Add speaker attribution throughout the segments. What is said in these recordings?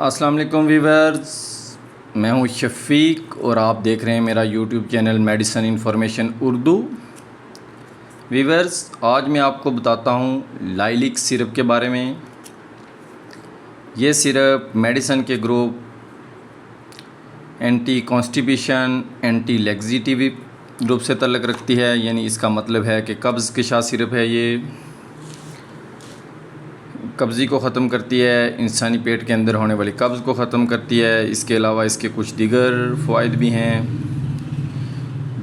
Speaker 1: السلام علیکم ویورز، میں ہوں شفیق اور آپ دیکھ رہے ہیں میرا YouTube channel medicine information Urdu. Viewers, آج میں آپ کو بتاتا ہوں لائلک سیرپ کے بارے میں۔ یہ سیرپ میڈیسن کے group anti constipation, anti laxative group سے تعلق رکھتی ہے، یعنی اس کا مطلب ہے کہ قبض کشا سیرپ ہے۔ یہ قبضی کو ختم کرتی ہے، انسانی پیٹ کے اندر ہونے والی قبض کو ختم کرتی ہے۔ اس کے علاوہ اس کے کچھ دیگر فوائد بھی ہیں۔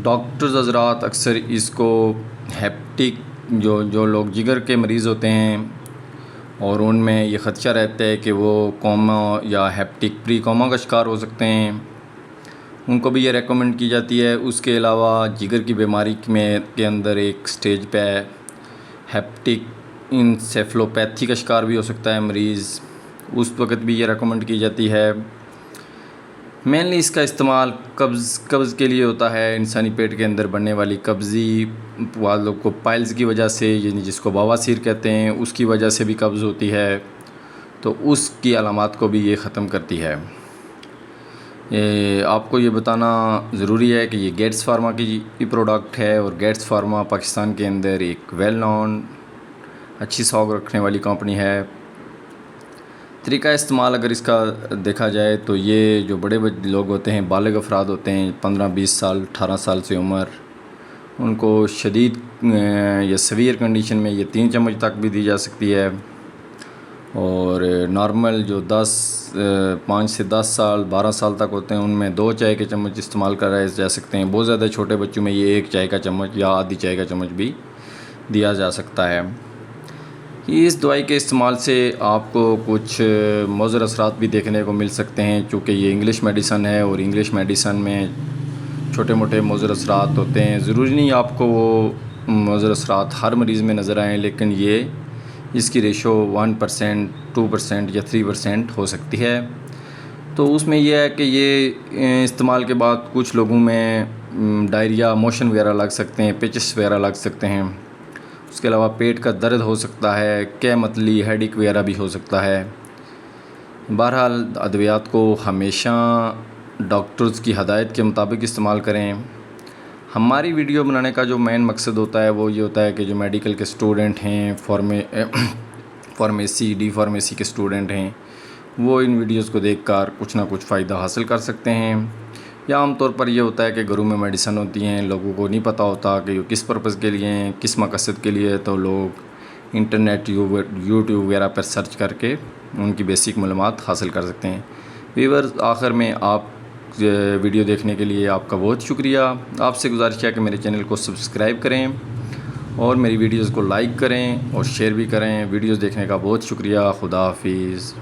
Speaker 1: ڈاکٹرز حضرات اکثر اس کو ہیپٹک جو لوگ جگر کے مریض ہوتے ہیں اور ان میں یہ خدشہ رہتا ہے کہ وہ کوما یا ہیپٹک پری کوما کا شکار ہو سکتے ہیں، ان کو بھی یہ ریکمنڈ کی جاتی ہے۔ اس کے علاوہ جگر کی بیماری کے اندر ایک سٹیج پہ ہیپٹک انسیفلوپیتھی کا شکار بھی ہو سکتا ہے مریض، اس وقت بھی یہ ریکمنڈ کی جاتی ہے۔ مینلی اس کا استعمال قبض کے لیے ہوتا ہے۔ انسانی پیٹ کے اندر بڑھنے والی قبضی والوں کو پائلز کی وجہ سے، یعنی جس کو بواسیر کہتے ہیں، اس کی وجہ سے بھی قبض ہوتی ہے، تو اس کی علامات کو بھی یہ ختم کرتی ہے۔ آپ کو یہ بتانا ضروری ہے کہ یہ گیٹس فارما کی پروڈکٹ ہے، اور گیٹس فارما پاکستان کے اندر ایک ویل نون اچھی ساکھ رکھنے والی کمپنی ہے۔ طریقہ استعمال اگر اس کا دیکھا جائے تو یہ جو بڑے لوگ ہوتے ہیں، بالغ افراد ہوتے ہیں، 15-20 سال 18 سال سے عمر، ان کو شدید یا سیویئر کنڈیشن میں یہ 3 چمچ تک بھی دی جا سکتی ہے، اور نارمل جو 5 سے 10 سال 12 سال تک ہوتے ہیں، ان میں 2 چائے کے چمچ استعمال کرائے جا سکتے ہیں۔ بہت زیادہ چھوٹے بچوں میں یہ 1 چائے کا چمچ یا آدھی چائے کا چمچ بھی دیا جا سکتا ہے۔ اس دوائی کے استعمال سے آپ کو کچھ مضر اثرات بھی دیکھنے کو مل سکتے ہیں، چونکہ یہ انگلش میڈیسن ہے، اور انگلش میڈیسن میں چھوٹے موٹے مضر اثرات ہوتے ہیں۔ ضروری نہیں آپ کو وہ مضر اثرات ہر مریض میں نظر آئیں، لیکن اس کی ریشو 1%، 2% یا 3% ہو سکتی ہے۔ تو اس میں یہ ہے کہ یہ استعمال کے بعد کچھ لوگوں میں ڈائریا، موشن وغیرہ لگ سکتے ہیں، پیچس وغیرہ لگ سکتے ہیں۔ اس کے علاوہ پیٹ کا درد ہو سکتا ہے، قے متلی، ہیڈیک وغیرہ بھی ہو سکتا ہے۔ بہرحال ادویات کو ہمیشہ ڈاکٹرز کی ہدایت کے مطابق استعمال کریں۔ ہماری ویڈیو بنانے کا جو مین مقصد ہوتا ہے وہ یہ ہوتا ہے کہ جو میڈیکل کے اسٹوڈنٹ ہیں، فارمیسی، ڈی فارمیسی کے اسٹوڈنٹ ہیں، وہ ان ویڈیوز کو دیکھ کر کچھ نہ کچھ فائدہ حاصل کر سکتے ہیں۔ یا عام طور پر یہ ہوتا ہے کہ گھروں میں میڈیسن ہوتی ہیں، لوگوں کو نہیں پتہ ہوتا کہ کس پرپز کے لیے ہیں، کس مقصد کے لیے، تو لوگ انٹرنیٹ، یوٹیوب وغیرہ پر سرچ کر کے ان کی بیسک معلومات حاصل کر سکتے ہیں۔ ویورز، آخر میں آپ ویڈیو دیکھنے کے لیے آپ کا بہت شکریہ۔ آپ سے گزارش ہے کہ میرے چینل کو سبسکرائب کریں اور میری ویڈیوز کو لائک کریں اور شیئر بھی کریں۔ ویڈیوز دیکھنے کا بہت شکریہ۔ خدا حافظ۔